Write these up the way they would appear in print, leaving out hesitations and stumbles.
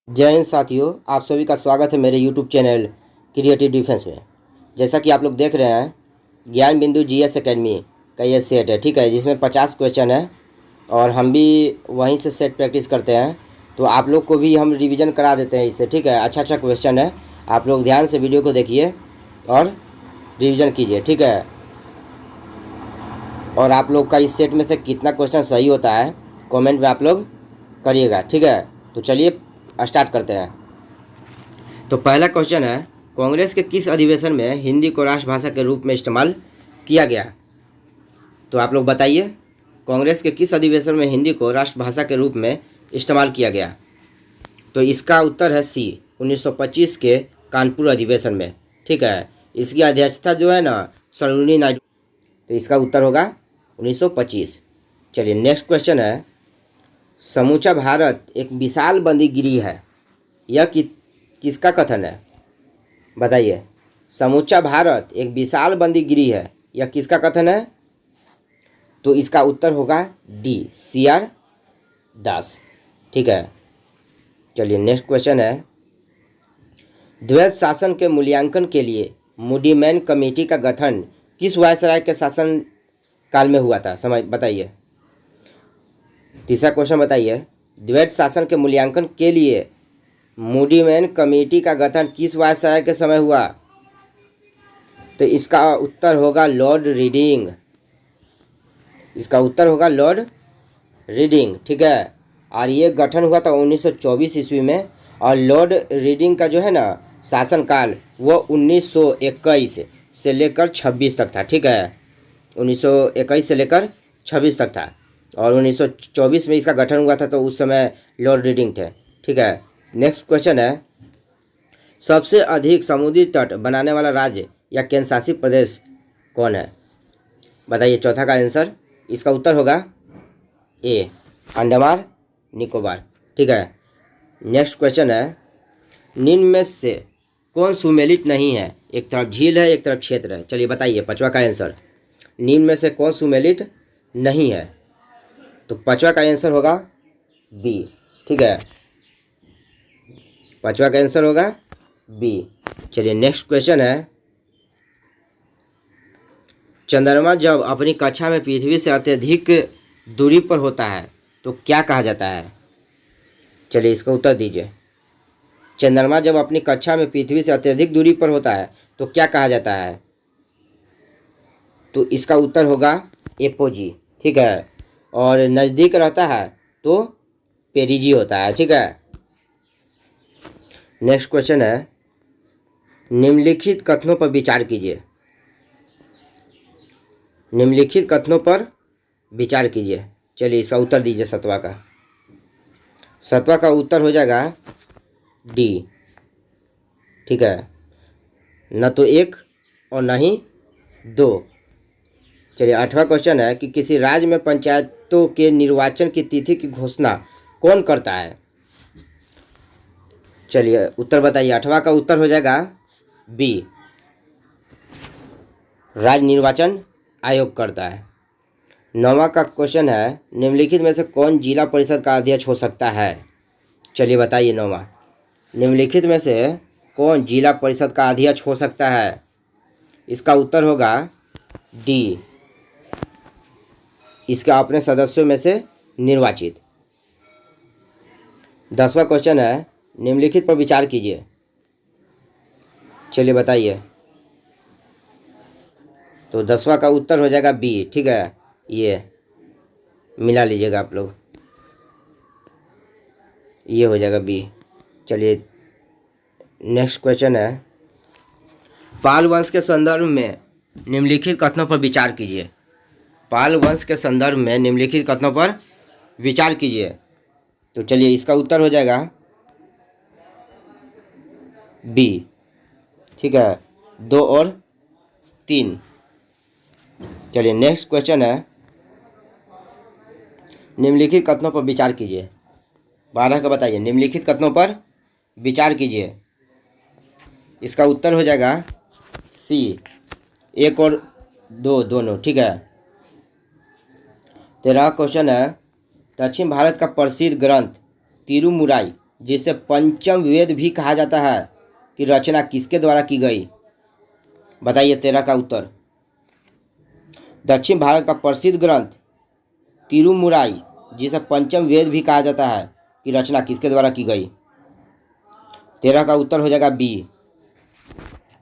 जय हिंद साथियों, आप सभी का स्वागत है मेरे YouTube चैनल क्रिएटिव डिफेंस में। जैसा कि आप लोग देख रहे हैं, ज्ञान बिंदु जीएस एकेडमी का ये सेट है, ठीक है, जिसमें 50 क्वेश्चन है और हम भी वहीं से सेट प्रैक्टिस करते हैं। तो आप लोग को भी हम रिवीजन करा देते हैं इससे, ठीक है। अच्छा क्वेश्चन है, आप लोग ध्यान से वीडियो को देखिए और रिविज़न कीजिए, ठीक है। और आप लोग का इस सेट में से कितना क्वेश्चन सही होता है कमेंट में आप लोग करिएगा, ठीक है। तो चलिए स्टार्ट करते हैं। तो पहला क्वेश्चन है, कांग्रेस के किस अधिवेशन में हिंदी को राष्ट्रभाषा के रूप में इस्तेमाल किया गया? तो आप लोग बताइए, कांग्रेस के किस अधिवेशन में हिंदी को राष्ट्रभाषा के रूप में इस्तेमाल किया गया? तो इसका उत्तर है सी, 1925 के कानपुर अधिवेशन में, ठीक है। इसकी अध्यक्षता जो है ना सरोजिनी नायडू, तो इसका उत्तर होगा 1925। चलिए नेक्स्ट क्वेश्चन है, समूचा भारत एक विशाल बंदी गिरी है, यह किसका कथन है? बताइए, समूचा भारत एक विशाल बंदी गिरी है, यह किसका कथन है? तो इसका उत्तर होगा डी, CR दास, ठीक है। चलिए नेक्स्ट क्वेश्चन है, द्वैध शासन के मूल्यांकन के लिए मूडीमैन कमेटी का गठन किस वायसराय के शासन काल में हुआ था? समझ बताइए। तीसरा क्वेश्चन बताइए, द्वैध शासन के मूल्यांकन के लिए मूडीमैन कमेटी का गठन किस वायसराय के समय हुआ? तो इसका उत्तर होगा लॉर्ड रीडिंग, इसका उत्तर होगा लॉर्ड रीडिंग, ठीक है। और ये गठन हुआ था 1924 ईस्वी में, और लॉर्ड रीडिंग का जो है ना शासनकाल वो 1921 से लेकर 26 तक था, ठीक है। 1921 से लेकर 26 तक था, और 1924 में इसका गठन हुआ था, तो उस समय लॉर्ड रीडिंग थे, ठीक है। नेक्स्ट क्वेश्चन है, सबसे अधिक समुद्री तट बनाने वाला राज्य या केंद्र शासित प्रदेश कौन है? बताइए चौथा का आंसर। इसका उत्तर होगा ए, अंडमान निकोबार, ठीक है। नेक्स्ट क्वेश्चन है, निम्न में से कौन सुमेलित नहीं है? एक तरफ झील है, एक तरफ क्षेत्र है। चलिए बताइए पांचवा का आंसर, निम्न में से कौन सुमेलित नहीं है? तो पांचवा का आंसर होगा बी, ठीक है। पांचवा का आंसर होगा बी। चलिए नेक्स्ट क्वेश्चन है, चंद्रमा जब अपनी कक्षा में पृथ्वी से अत्यधिक दूरी पर होता है तो क्या कहा जाता है? चलिए इसका उत्तर दीजिए। चंद्रमा जब अपनी कक्षा में पृथ्वी से अत्यधिक दूरी पर होता है तो क्या कहा जाता है? तो इसका उत्तर होगा एपोजी, ठीक है। और नज़दीक रहता है तो पेरिजी होता है, ठीक है। नेक्स्ट क्वेश्चन है, निम्नलिखित कथनों पर विचार कीजिए। निम्नलिखित कथनों पर विचार कीजिए। चलिए इसका उत्तर दीजिए सतवा का। सतवा का उत्तर हो जाएगा डी, ठीक है, न तो एक और न ही दो। चलिए आठवां क्वेश्चन है कि किसी राज्य में पंचायतों के निर्वाचन की तिथि की घोषणा कौन करता है? चलिए उत्तर बताइए। आठवां का उत्तर हो जाएगा बी, राज्य निर्वाचन आयोग करता है। नौवां का क्वेश्चन है, निम्नलिखित में से कौन जिला परिषद का अध्यक्ष हो सकता है? चलिए बताइए नौवां, निम्नलिखित में से कौन जिला परिषद का अध्यक्ष हो सकता है? इसका उत्तर होगा डी, इसका अपने सदस्यों में से निर्वाचित। 10वां क्वेश्चन है, निम्नलिखित पर विचार कीजिए। चलिए बताइए। तो 10वां का उत्तर हो जाएगा बी, ठीक है। ये मिला लीजिएगा आप लोग, ये हो जाएगा बी। चलिए नेक्स्ट क्वेश्चन है, पाल वंश के संदर्भ में निम्नलिखित कथनों पर विचार कीजिए। पाल वंश के संदर्भ में निम्नलिखित कथनों पर विचार कीजिए। तो चलिए इसका उत्तर हो जाएगा बी, ठीक है, 2 और 3। चलिए नेक्स्ट क्वेश्चन है, निम्नलिखित कथनों पर विचार कीजिए। 12 का बताइए, निम्नलिखित कथनों पर विचार कीजिए। इसका उत्तर हो जाएगा सी, 1 और 2 दोनों, ठीक है। 13वां क्वेश्चन है, दक्षिण भारत का प्रसिद्ध ग्रंथ तिरुमुराई जिसे पंचम वेद भी कहा जाता है की रचना किसके द्वारा की गई? बताइए 13 का उत्तर। दक्षिण भारत का प्रसिद्ध ग्रंथ तिरुमुराई, जिसे पंचम वेद भी कहा जाता है, की रचना किसके द्वारा की गई? 13 का उत्तर हो जाएगा बी।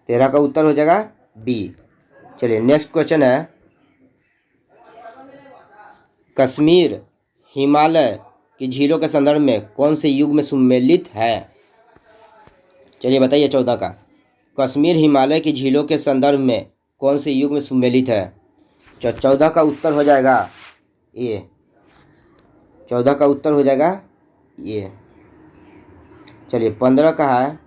13 का उत्तर हो जाएगा बी। चलिए नेक्स्ट क्वेश्चन है, कश्मीर हिमालय की झीलों के संदर्भ में कौन से युग में सम्मिलित है? चलिए बताइए 14 का। कश्मीर हिमालय की झीलों के संदर्भ में कौन से युग में सम्मिलित है? 14 का उत्तर हो जाएगा ए। 14 का उत्तर हो जाएगा ये। चलिए 15 का है,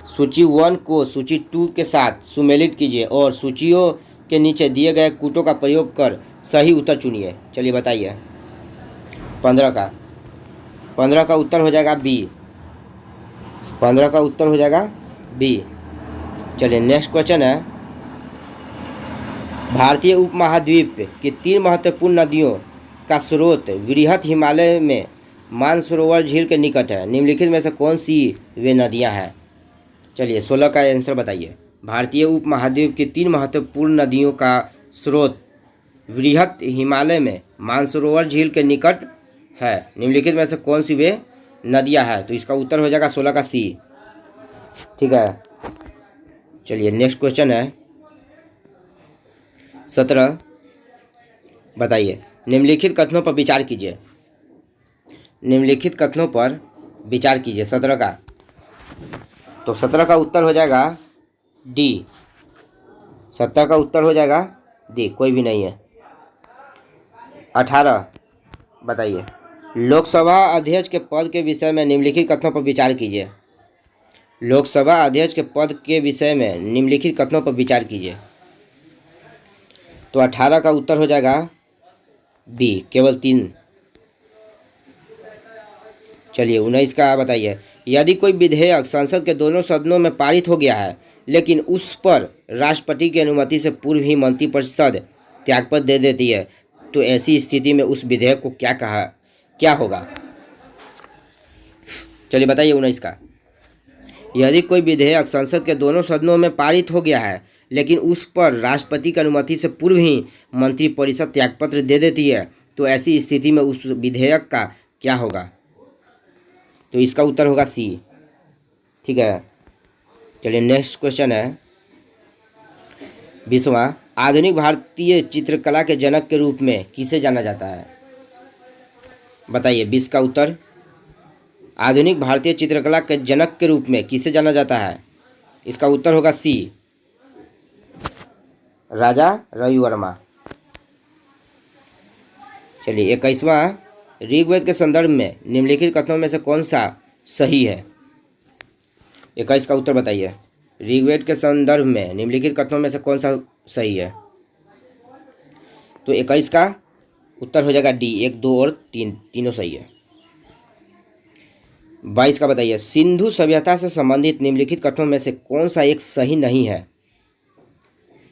सूची 1 को सूची 2 के साथ सुमेलित कीजिए और सूचियों के नीचे दिए गए कूटों का प्रयोग कर सही उत्तर चुनिए। चलिए बताइए 15 का उत्तर हो जाएगा बी। 15 का उत्तर हो जाएगा बी। चलिए नेक्स्ट क्वेश्चन है, भारतीय उपमहाद्वीप की 3 महत्वपूर्ण नदियों का स्रोत वृहत हिमालय में मानसरोवर झील के निकट है। निम्नलिखित में से कौन सी वे नदियां हैं? चलिए 16 का आंसर बताइए। भारतीय उपमहाद्वीप की 3 महत्वपूर्ण नदियों का स्रोत वृहत हिमालय में मानसरोवर झील के निकट है। निम्नलिखित में से कौन सी वे नदियां हैं? तो इसका उत्तर हो जाएगा 16 का सी। ठीक है। चलिए नेक्स्ट क्वेश्चन है 17, बताइए निम्नलिखित कथनों पर विचार कीजिए। निम्नलिखित कथनों पर विचार कीजिए 17 का। तो 17 का उत्तर हो जाएगा डी। 17 का उत्तर हो जाएगा डी, कोई भी नहीं है। 18, बताइए लोकसभा अध्यक्ष के पद के विषय में निम्नलिखित कथनों पर विचार कीजिए। लोकसभा अध्यक्ष के पद के विषय में निम्नलिखित कथनों पर विचार कीजिए। तो 18 का उत्तर हो जाएगा बी, केवल 3। चलिए 19 का बताइए, यदि कोई विधेयक संसद के दोनों सदनों में पारित हो गया है लेकिन उस पर राष्ट्रपति की अनुमति से पूर्व ही मंत्रिपरिषद त्यागपत्र दे देती है, तो ऐसी स्थिति में उस विधेयक को क्या होगा? चलिए बताइए 19 का। यदि कोई विधेयक संसद के दोनों सदनों में पारित हो गया है लेकिन उस पर राष्ट्रपति की अनुमति से पूर्व ही मंत्रिपरिषद त्यागपत्र दे देती है, तो ऐसी स्थिति में उस विधेयक का क्या होगा? तो इसका उत्तर होगा सी। ठीक है। चलिए नेक्स्ट क्वेश्चन है 20वां, आधुनिक भारतीय चित्रकला के जनक के रूप में किसे जाना जाता है? बताइए 20 का उत्तर। आधुनिक भारतीय चित्रकला के जनक के रूप में किसे जाना जाता है? इसका उत्तर होगा सी, राजा रवि वर्मा। चलिए 21वां, ऋग्वेद के संदर्भ में निम्नलिखित कथनों में से कौन सा सही है? 21 का उत्तर बताइए। ऋग्वेद के संदर्भ में निम्नलिखित कथनों में से कौन सा सही है? तो 21 का उत्तर हो जाएगा डी, 1, 2 और 3 तीनों सही है। 22 का बताइए, सिंधु सभ्यता से संबंधित निम्नलिखित कथनों में से कौन सा एक सही नहीं है?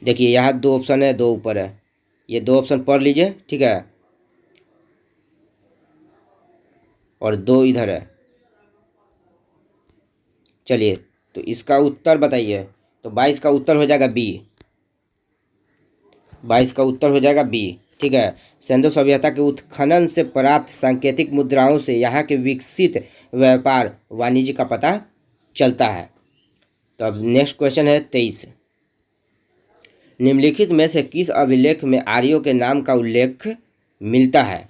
देखिए यहाँ 2 ऑप्शन है, 2 ऊपर है, ये 2 ऑप्शन पढ़ लीजिए। ठीक है, और 2 इधर है। चलिए तो इसका उत्तर बताइए। तो 22 का उत्तर हो जाएगा बी। 22 का उत्तर हो जाएगा बी। ठीक है, सिंधु सभ्यता के उत्खनन से प्राप्त सांकेतिक मुद्राओं से यहाँ के विकसित व्यापार वाणिज्य का पता चलता है। तो अब नेक्स्ट क्वेश्चन है 23, निम्नलिखित में से किस अभिलेख में आर्यों के नाम का उल्लेख मिलता है?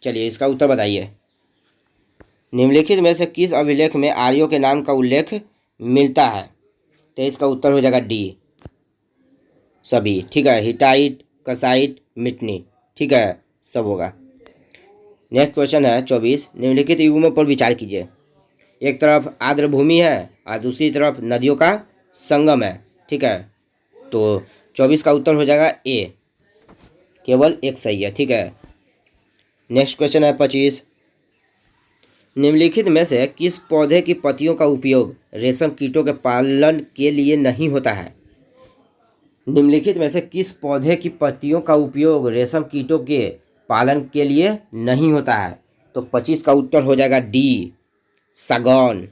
चलिए इसका उत्तर बताइए। निम्नलिखित में से किस अभिलेख में आर्यों के नाम का उल्लेख मिलता है? तो इसका उत्तर हो जाएगा डी, सभी। ठीक है, हिटाइट, कसाइट, मिटनी। ठीक है, सब होगा। नेक्स्ट क्वेश्चन है 24, निम्नलिखित युगों पर विचार कीजिए। एक तरफ आर्द्र भूमि है और दूसरी तरफ नदियों का संगम है। ठीक है, तो 24 का उत्तर हो जाएगा ए, केवल एक सही है। ठीक है, नेक्स्ट क्वेश्चन है 25, निम्नलिखित में से किस पौधे की पत्तियों का उपयोग रेशम कीटों के पालन के लिए नहीं होता है? निम्नलिखित में से किस पौधे की पत्तियों का उपयोग रेशम कीटों के पालन के लिए नहीं होता है? तो 25 का उत्तर हो जाएगा डी, सागौन।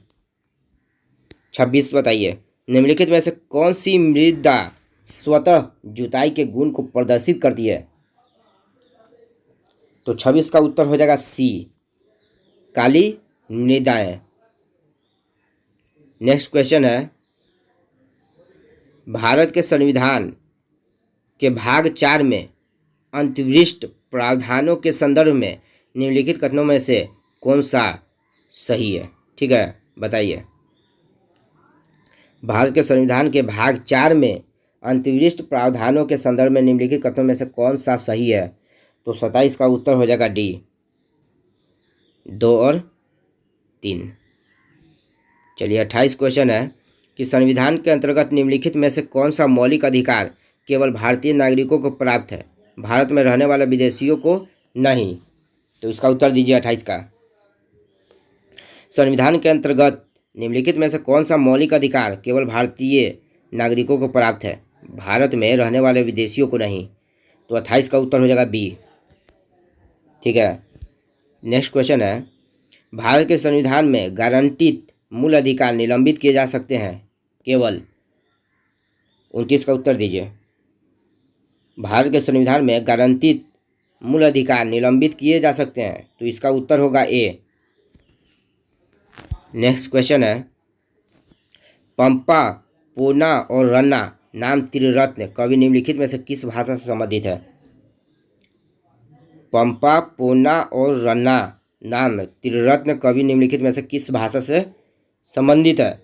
26 बताइए, निम्नलिखित में से कौन सी मृदा स्वतः जुताई के गुण को प्रदर्शित करती है? तो 26 का उत्तर हो जाएगा सी, काली मृदाएं। नेक्स्ट क्वेश्चन है, भारत के संविधान के भाग 4 में अंतर्विशिष्ट प्रावधानों के संदर्भ में निम्नलिखित कथनों में से कौन सा सही है? ठीक है, बताइए। भारत के संविधान के भाग 4 में अंतर्विशिष्ट प्रावधानों के संदर्भ में निम्नलिखित कथनों में से कौन सा सही है? तो 27 का उत्तर हो जाएगा डी, 2 और 3। चलिए 28 क्वेश्चन है कि संविधान के अंतर्गत निम्नलिखित में से कौन सा मौलिक अधिकार केवल भारतीय नागरिकों को प्राप्त है, भारत में रहने वाले विदेशियों को नहीं? तो इसका उत्तर दीजिए 28 का। संविधान के अंतर्गत निम्नलिखित में से कौन सा मौलिक अधिकार केवल भारतीय नागरिकों को प्राप्त है, भारत में रहने वाले विदेशियों को नहीं? तो 28 का उत्तर हो जाएगा बी। ठीक है, नेक्स्ट क्वेश्चन है, भारत के संविधान में गारंटीड मूल अधिकार निलंबित किए जा सकते हैं केवल? 29 का उत्तर दीजिए। भारत के संविधान में गारंटीड मूल अधिकार निलंबित किए जा सकते हैं, तो इसका उत्तर होगा ए। नेक्स्ट क्वेश्चन है, पंपा, पूर्णा और रन्ना नाम त्रिरत्न कवि निम्नलिखित में से किस भाषा से संबंधित है? पंपा, पूर्णा और रन्ना नाम त्रिरत्न कवि निम्नलिखित में से किस भाषा से संबंधित है?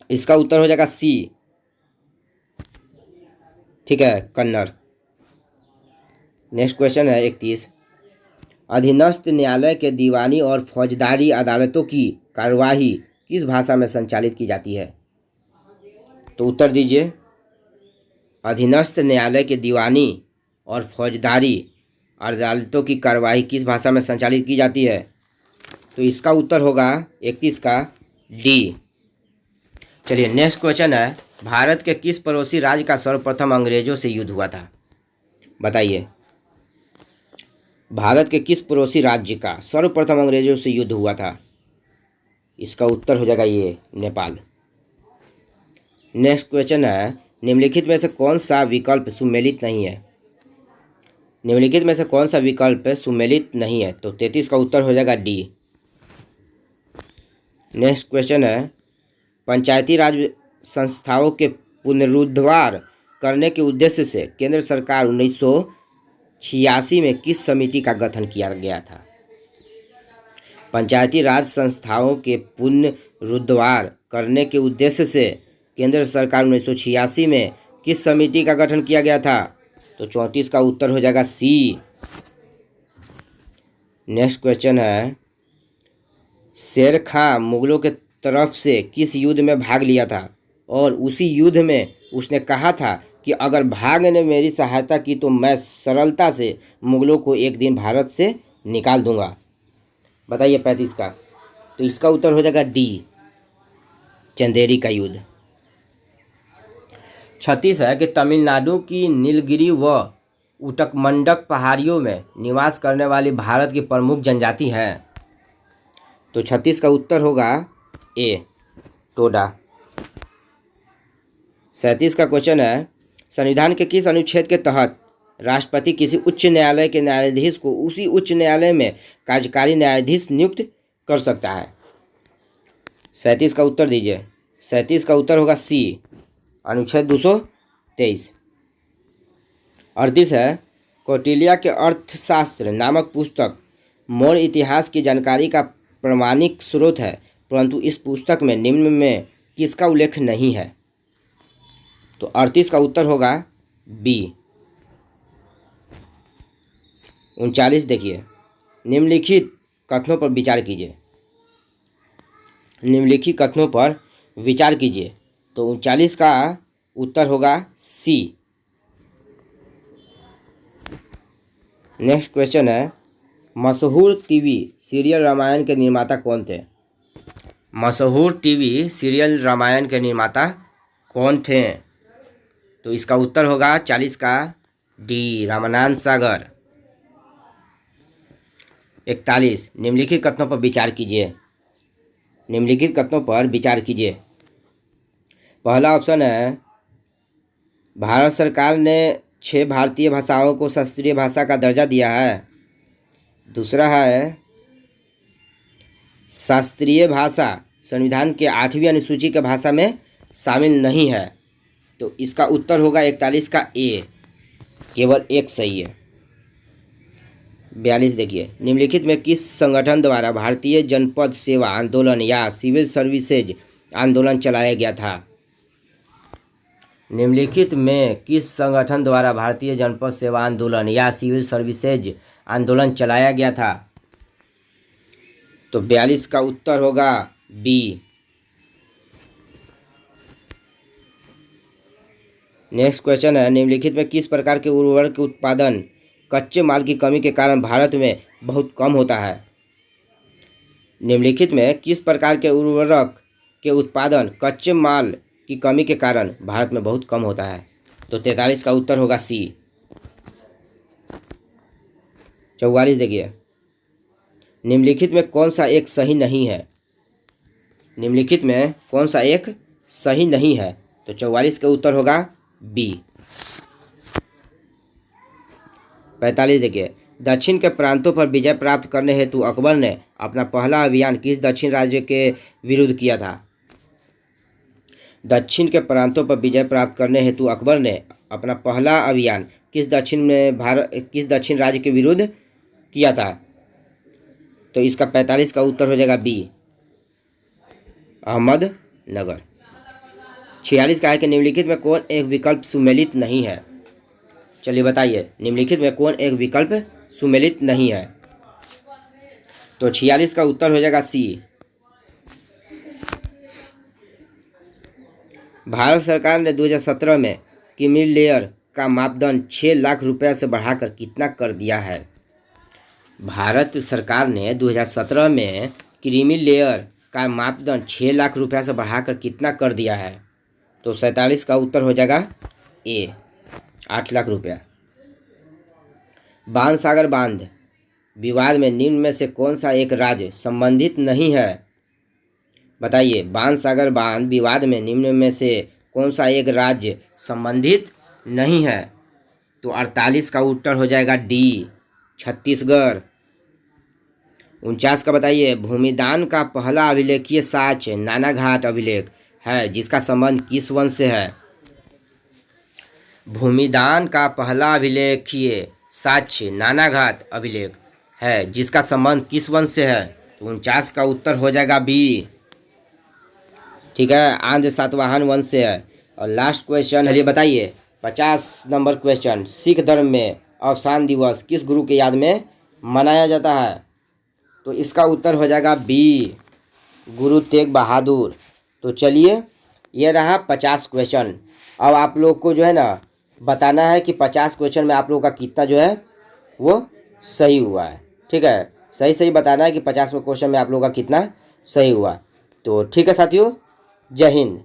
इसका उत्तर हो जाएगा सी, ठीक है, कन्नड़। नेक्स्ट क्वेश्चन है 31, अधीनस्थ न्यायालय के दीवानी और फौजदारी अदालतों की कार्यवाही किस भाषा में संचालित की जाती है? तो उत्तर दीजिए, अधीनस्थ न्यायालय के दीवानी और फौजदारी अदालतों की कार्यवाही किस भाषा में संचालित की जाती है? तो इसका उत्तर होगा 31 का डी। चलिए नेक्स्ट क्वेश्चन है, भारत के किस पड़ोसी राज्य का सर्वप्रथम अंग्रेजों से युद्ध हुआ था? बताइए, भारत के किस पड़ोसी राज्य का सर्वप्रथम अंग्रेजों से युद्ध हुआ था? इसका उत्तर हो जाएगा ये, नेपाल। नेक्स्ट क्वेश्चन है, निम्नलिखित में से कौन सा विकल्प सुमेलित नहीं है? निम्नलिखित में से कौन सा विकल्प सुमेलित नहीं है? तो 33 का उत्तर हो जाएगा डी। नेक्स्ट क्वेश्चन है, पंचायती राज संस्थाओं के पुनरुद्धार करने के उद्देश्य से केंद्र सरकार 1986 में किस समिति का गठन किया गया था? पंचायती राज संस्थाओं के पुनरुद्धार करने के उद्देश्य से केंद्र सरकार 1986 में किस समिति का गठन किया गया था? तो 34 का उत्तर हो जाएगा सी। नेक्स्ट क्वेश्चन है, शेर खां मुगलों के तरफ से किस युद्ध में भाग लिया था और उसी युद्ध में उसने कहा था कि अगर भाग ने मेरी सहायता की तो मैं सरलता से मुगलों को एक दिन भारत से निकाल दूंगा? बताइए 35 का। तो इसका उत्तर हो जाएगा डी, चंदेरी का युद्ध। 36 है कि तमिलनाडु की नीलगिरी व उटकमंडक पहाड़ियों में निवास करने वाली भारत की प्रमुख जनजाति है? तो 36 का उत्तर होगा ए, टोडा। 37 का क्वेश्चन है, संविधान के किस अनुच्छेद के तहत राष्ट्रपति किसी उच्च न्यायालय के न्यायाधीश को उसी उच्च न्यायालय में कार्यकारी न्यायाधीश नियुक्त कर सकता है? 37 का उत्तर दीजिए। 37 का उत्तर होगा सी, अनुच्छेद 223। 38 है, कौटिल्य के अर्थशास्त्र नामक पुस्तक मौर्य इतिहास की जानकारी का प्रमाणिक स्रोत है, परंतु इस पुस्तक में निम्न में किसका उल्लेख नहीं है? तो 38 का उत्तर होगा बी। 39 देखिए, निम्नलिखित कथनों पर विचार कीजिए। निम्नलिखित कथनों पर विचार कीजिए। तो 39 का उत्तर होगा सी। नेक्स्ट क्वेश्चन है, मशहूर टीवी सीरियल रामायण के निर्माता कौन थे? मशहूर टीवी सीरियल रामायण के निर्माता कौन थे? तो इसका उत्तर होगा 40 का डी, रामानंद सागर। 41 निम्नलिखित कथनों पर विचार कीजिए। निम्नलिखित कथनों पर विचार कीजिए। पहला ऑप्शन है भारत सरकार ने 6 भारतीय भाषाओं को शास्त्रीय भाषा का दर्जा दिया है। दूसरा है शास्त्रीय भाषा संविधान के 8वीं अनुसूची के भाषा में शामिल नहीं है। तो इसका उत्तर होगा 41 का ए, केवल एक सही है। 42 देखिए, निम्नलिखित में किस संगठन द्वारा भारतीय जनपद सेवा आंदोलन या सिविल सर्विसेज आंदोलन चलाया गया था? निम्नलिखित में किस संगठन द्वारा भारतीय जनपद सेवा आंदोलन या सिविल सर्विसेज आंदोलन चलाया गया था? तो 42 का उत्तर होगा बी। नेक्स्ट क्वेश्चन है, निम्नलिखित में किस प्रकार के उर्वरक के उत्पादन कच्चे माल की कमी के कारण भारत में बहुत कम होता है? निम्नलिखित में किस प्रकार के उर्वरक के उत्पादन कच्चे माल की कमी के कारण भारत में बहुत कम होता है? तो 43 का उत्तर होगा सी। 44 देखिए, निम्नलिखित में कौन सा एक सही नहीं है? निम्नलिखित में कौन सा एक सही नहीं है? तो 44 का उत्तर होगा बी। 45 देखिए, दक्षिण के प्रांतों पर विजय प्राप्त करने हेतु अकबर ने अपना पहला अभियान किस दक्षिण राज्य के विरुद्ध किया था? दक्षिण के प्रांतों पर विजय प्राप्त करने हेतु अकबर ने अपना पहला अभियान किस दक्षिण राज्य के विरुद्ध किया था? तो इसका 45 का उत्तर हो जाएगा बी, अहमदनगर। 46 का है कि निम्नलिखित में कौन एक विकल्प सुमेलित नहीं है? चलिए बताइए, निम्नलिखित में कौन एक विकल्प सुमेलित नहीं है? तो 46 का उत्तर हो जाएगा सी। भारत सरकार ने 2017 में क्रीमी लेयर का मापदंड 6 लाख रुपए से बढ़ाकर कितना कर दिया है? भारत सरकार ने 2017 में क्रीमी लेयर का मापदंड 6 लाख रुपए से बढ़ाकर कितना कर दिया है? तो 47 का उत्तर हो जाएगा ए, 8 लाख रुपया। बाणसागर बांध विवाद में निम्न में से कौन सा एक राज्य संबंधित नहीं है? बताइए, बाणसागर बांध विवाद में निम्न में से कौन सा एक राज्य संबंधित नहीं है? तो 48 का उत्तर हो जाएगा डी, छत्तीसगढ़। 49 का बताइए, भूमिदान का पहला अभिलेखीय साक्ष्य नानाघाट अभिलेख है जिसका संबंध किस वंश से है? भूमिदान का पहला अभिलेखीय साक्ष्य नानाघाट अभिलेख है जिसका संबंध किस वंश से है? तो 49 का उत्तर हो जाएगा बी, ठीक है, आंध्र सातवाहन वंश से है। और लास्ट क्वेश्चन, चलिए बताइए 50 नंबर क्वेश्चन, सिख धर्म में अवसान दिवस किस गुरु के याद में मनाया जाता है? तो इसका उत्तर हो जाएगा बी, गुरु तेग बहादुर। तो चलिए, ये रहा 50 क्वेश्चन। अब आप लोग को जो है ना बताना है कि 50 क्वेश्चन में आप लोगों का कितना जो है वो सही हुआ है, ठीक है, सही सही बताना है कि 50 क्वेश्चन में आप लोगों का कितना सही हुआ। तो ठीक है साथियों, जय हिंद।